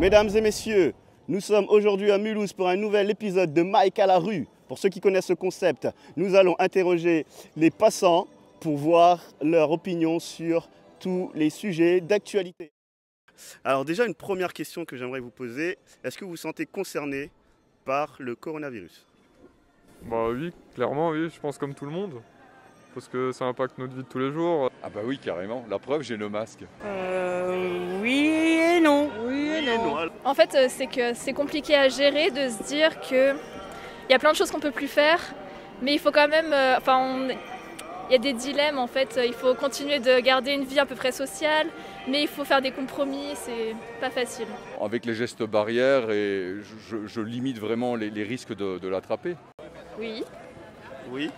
Mesdames et messieurs, nous sommes aujourd'hui à Mulhouse pour un nouvel épisode de Mike à la rue. Pour ceux qui connaissent ce concept, nous allons interroger les passants pour voir leur opinion sur tous les sujets d'actualité. Alors déjà, une première question que j'aimerais vous poser, est-ce que vous vous sentez concerné par le coronavirus? Bah oui, clairement oui, je pense comme tout le monde. Parce que ça impacte notre vie de tous les jours. Ah bah oui, carrément. La preuve, j'ai le masque. Oui et non. Oui et non. En fait, c'est que c'est compliqué à gérer de se dire qu'il y a plein de choses qu'on peut plus faire, mais il faut quand même... il y a des dilemmes en fait, il faut continuer de garder une vie à peu près sociale, mais il faut faire des compromis, c'est pas facile. Avec les gestes barrières, et je limite vraiment les risques de l'attraper. Oui. Oui.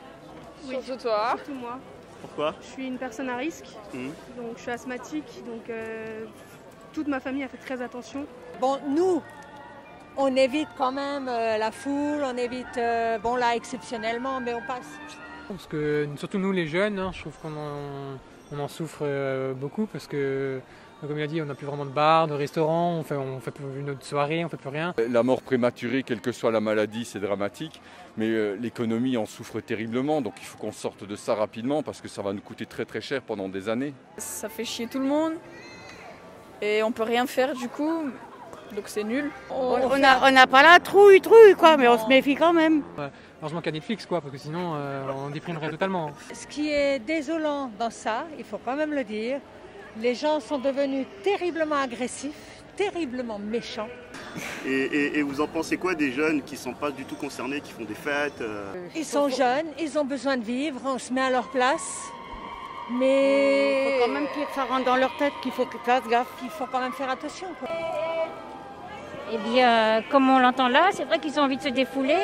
Oui. Surtout toi. Surtout moi. Pourquoi? Je suis une personne à risque, donc je suis asthmatique, donc toute ma famille a fait très attention. Bon, nous, on évite quand même la foule, on évite, bon là exceptionnellement, mais on passe. Parce que surtout nous les jeunes, je trouve qu'on en souffre beaucoup parce que, comme il a dit, on n'a plus vraiment de bar, de restaurant, on fait plus notre soirée, on fait plus rien. La mort prématurée, quelle que soit la maladie, c'est dramatique, mais l'économie en souffre terriblement, donc il faut qu'on sorte de ça rapidement parce que ça va nous coûter très très cher pendant des années. Ça fait chier tout le monde et on peut rien faire du coup, donc c'est nul. On n'a pas la trouille quoi, mais on se méfie quand même. Heureusement qu'il y a Netflix quoi, parce que sinon on déprimerait totalement. Ce qui est désolant dans ça, il faut quand même le dire, les gens sont devenus terriblement agressifs, terriblement méchants. Et vous en pensez quoi des jeunes qui ne sont pas du tout concernés, qui font des fêtes Ils sont jeunes, ils ont besoin de vivre, on se met à leur place. Mais il faut quand même que ça rentre dans leur tête qu'il faut qu'ils fassent gaffe, il faut quand même faire attention, quoi. Eh bien, comme on l'entend là, c'est vrai qu'ils ont envie de se défouler,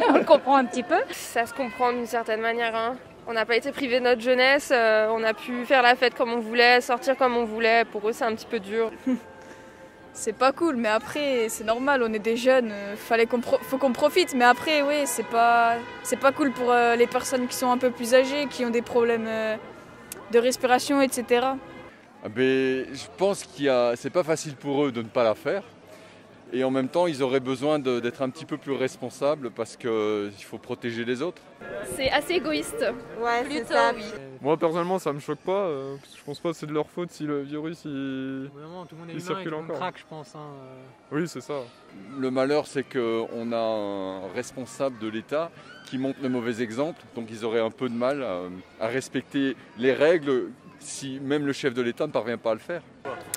on le comprend un petit peu. Ça se comprend d'une certaine manière. On n'a pas été privés de notre jeunesse, on a pu faire la fête comme on voulait, sortir comme on voulait. Pour eux, c'est un petit peu dur. C'est pas cool, mais après, c'est normal, on est des jeunes, faut qu'on profite. Mais après, oui, c'est pas cool pour les personnes qui sont un peu plus âgées, qui ont des problèmes de respiration, etc. Je pense c'est pas facile pour eux de ne pas la faire. Et en même temps, ils auraient besoin d'être un petit peu plus responsables parce qu'il faut protéger les autres. C'est assez égoïste. Ouais, plutôt, c'est ça. oui. Moi personnellement ça me choque pas, parce que je pense pas que c'est de leur faute si le virus Tout le monde est humain, circule encore. craque, je pense. Oui c'est ça. Le malheur, c'est qu'on a un responsable de l'État qui montre le mauvais exemple, donc ils auraient un peu de mal à respecter les règles si même le chef de l'État ne parvient pas à le faire.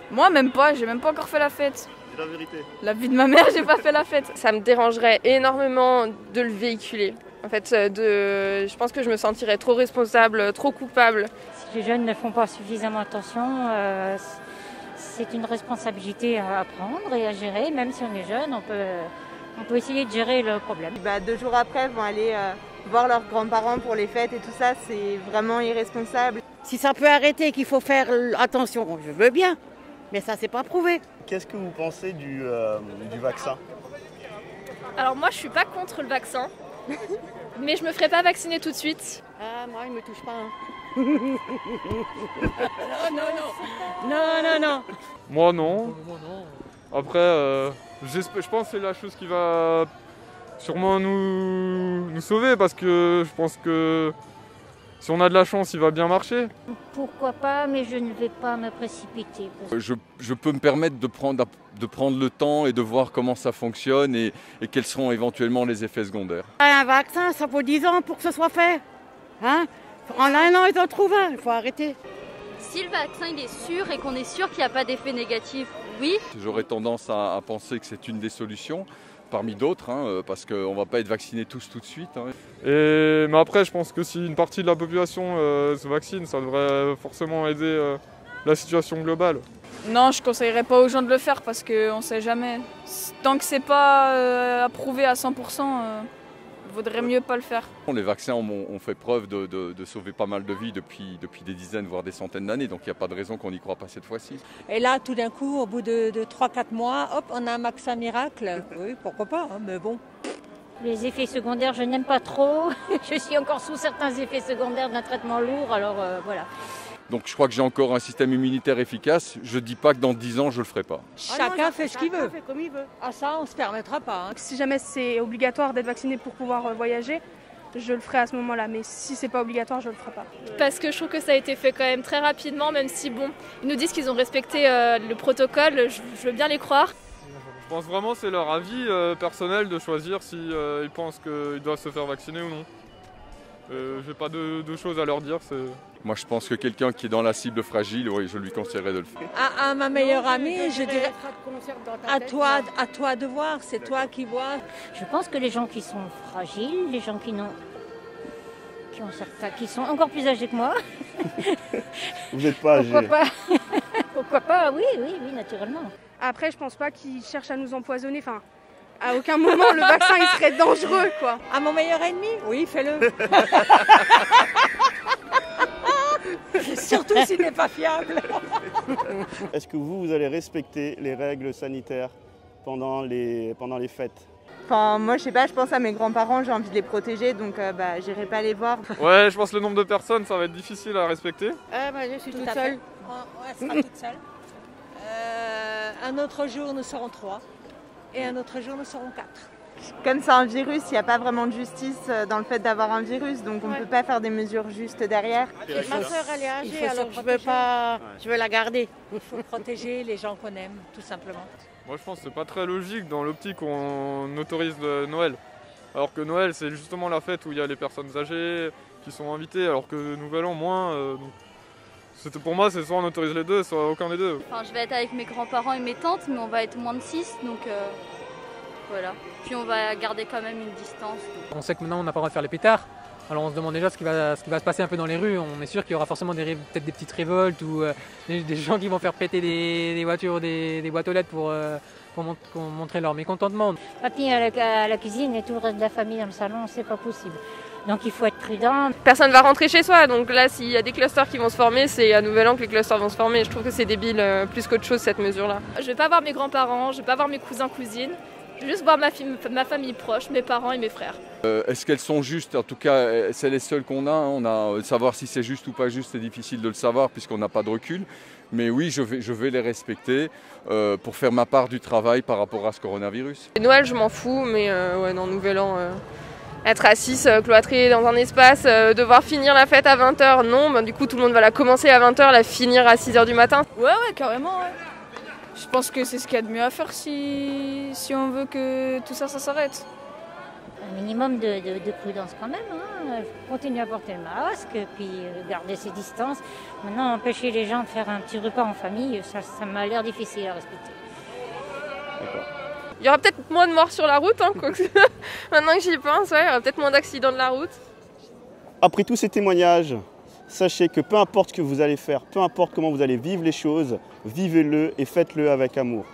Moi, même pas, j'ai même pas encore fait la fête. C'est la vérité. La vie de ma mère, j'ai pas fait la fête. Ça me dérangerait énormément de le véhiculer. En fait, je pense que je me sentirais trop responsable, trop coupable. Si les jeunes ne font pas suffisamment attention, c'est une responsabilité à prendre et à gérer. Même si on est jeune, on peut essayer de gérer le problème. 2 jours après, ils vont aller voir leurs grands-parents pour les fêtes et tout ça, c'est vraiment irresponsable. Si ça peut arrêter, qu'il faut faire attention, je veux bien, mais ça c'est pas prouvé. Qu'est-ce que vous pensez du vaccin? Alors moi, je suis pas contre le vaccin, mais je me ferai pas vacciner tout de suite. Ah, moi, il me touche pas. Non. Moi non. Après, je pense que c'est la chose qui va sûrement nous sauver parce que je pense que si on a de la chance, il va bien marcher. Pourquoi pas, mais je ne vais pas me précipiter. Je peux me permettre de prendre le temps et de voir comment ça fonctionne et quels seront éventuellement les effets secondaires. Un vaccin, ça faut 10 ans pour que ce soit fait. En 1 an, ils en trouvent un, il faut arrêter. Si le vaccin il est sûr et qu'on est sûr qu'il n'y a pas d'effet négatif, oui. J'aurais tendance à penser que c'est une des solutions, parmi d'autres, parce qu'on ne va pas être vaccinés tous tout de suite. Mais après, je pense que si une partie de la population se vaccine, ça devrait forcément aider la situation globale. Non, je conseillerais pas aux gens de le faire parce qu'on sait jamais. Tant que c'est pas approuvé à 100%, vaudrait mieux pas le faire. Les vaccins ont fait preuve de sauver pas mal de vies depuis des dizaines, voire des centaines d'années, donc il n'y a pas de raison qu'on n'y croit pas cette fois-ci. Et là, tout d'un coup, au bout de 3-4 mois, hop, on a un vaccin miracle. Oui, pourquoi pas, mais bon. Les effets secondaires, je n'aime pas trop. Je suis encore sous certains effets secondaires d'un traitement lourd, alors voilà. Donc je crois que j'ai encore un système immunitaire efficace. Je ne dis pas que dans 10 ans, je ne le ferai pas. Chacun fait ce qu'il veut. Fait comme il veut. Ah ça, on se permettra pas. Hein. Si jamais c'est obligatoire d'être vacciné pour pouvoir voyager, je le ferai à ce moment-là. Mais si c'est pas obligatoire, je le ferai pas. Parce que je trouve que ça a été fait quand même très rapidement, même si bon, ils nous disent qu'ils ont respecté le protocole, je veux bien les croire. Je pense vraiment que c'est leur avis personnel de choisir si ils pensent qu'ils doivent se faire vacciner ou non. J'ai pas de choses à leur dire. Moi je pense que quelqu'un qui est dans la cible fragile, oui, je lui conseillerais de le faire. À ma meilleure amie, je dirais à toi de voir, c'est toi qui vois. Je pense que les gens qui sont fragiles, les gens qui sont encore plus âgés que moi. Vous n'êtes pas âgé. Pourquoi pas? Pourquoi pas? Oui, naturellement. Après, je pense pas qu'ils cherchent à nous empoisonner. Enfin, à aucun moment le vaccin il serait dangereux, quoi. À mon meilleur ennemi? Oui, fais-le. Surtout s'il n'est pas fiable. Est-ce que vous allez respecter les règles sanitaires pendant les fêtes? Enfin, moi, je sais pas, je pense à mes grands-parents, j'ai envie de les protéger, donc j'irai pas les voir. Ouais, je pense que le nombre de personnes, ça va être difficile à respecter. Je suis toute seule. Elle sera toute seule. Un autre jour, nous serons 3. Et un autre jour, nous serons 4. Comme c'est un virus, il n'y a pas vraiment de justice dans le fait d'avoir un virus, donc on ne peut pas faire des mesures justes derrière. Ma soeur, elle est âgée, alors je veux la garder. Il faut protéger les gens qu'on aime, tout simplement. Moi je pense que c'est pas très logique dans l'optique où on autorise Noël. Alors que Noël c'est justement la fête où il y a les personnes âgées qui sont invitées, alors que Nouvel An moins. Pour moi c'est soit on autorise les deux, soit aucun des deux. Enfin, je vais être avec mes grands-parents et mes tantes, mais on va être moins de 6, donc voilà. Puis on va garder quand même une distance. On sait que maintenant on n'a pas le droit de faire les pétards. Alors on se demande déjà ce qui va se passer un peu dans les rues. On est sûr qu'il y aura forcément peut-être des petites révoltes ou des gens qui vont faire péter des voitures, des boîtes aux lettres pour montrer leur mécontentement. Papy à la cuisine et tout le reste de la famille dans le salon, c'est pas possible. Donc il faut être prudent. Personne ne va rentrer chez soi, donc là s'il y a des clusters qui vont se former, c'est à Nouvel An que les clusters vont se former. Je trouve que c'est débile plus qu'autre chose cette mesure-là. Je vais pas voir mes grands-parents, je vais pas voir mes cousins-cousines. Je vais juste voir ma famille proche, mes parents et mes frères. Est-ce qu'elles sont justes? En tout cas, c'est les seules qu'on a. Savoir si c'est juste ou pas juste, c'est difficile de le savoir puisqu'on n'a pas de recul. Mais oui, je vais les respecter pour faire ma part du travail par rapport à ce coronavirus. Et Noël, je m'en fous, mais dans Nouvel An, être à 6, cloîtré dans un espace, devoir finir la fête à 20h, non. Du coup, tout le monde va la commencer à 20h, la finir à 6h du matin. Ouais, carrément, ouais. Je pense que c'est ce qu'il y a de mieux à faire si on veut que tout ça s'arrête. Un minimum de prudence quand même. Continuer à porter le masque, puis garder ses distances. Maintenant, empêcher les gens de faire un petit repas en famille, ça m'a l'air difficile à respecter. D'accord. Il y aura peut-être moins de morts sur la route, maintenant que j'y pense, il y aura peut-être moins d'accidents de la route. Après tous ces témoignages, sachez que peu importe ce que vous allez faire, peu importe comment vous allez vivre les choses, vivez-le et faites-le avec amour.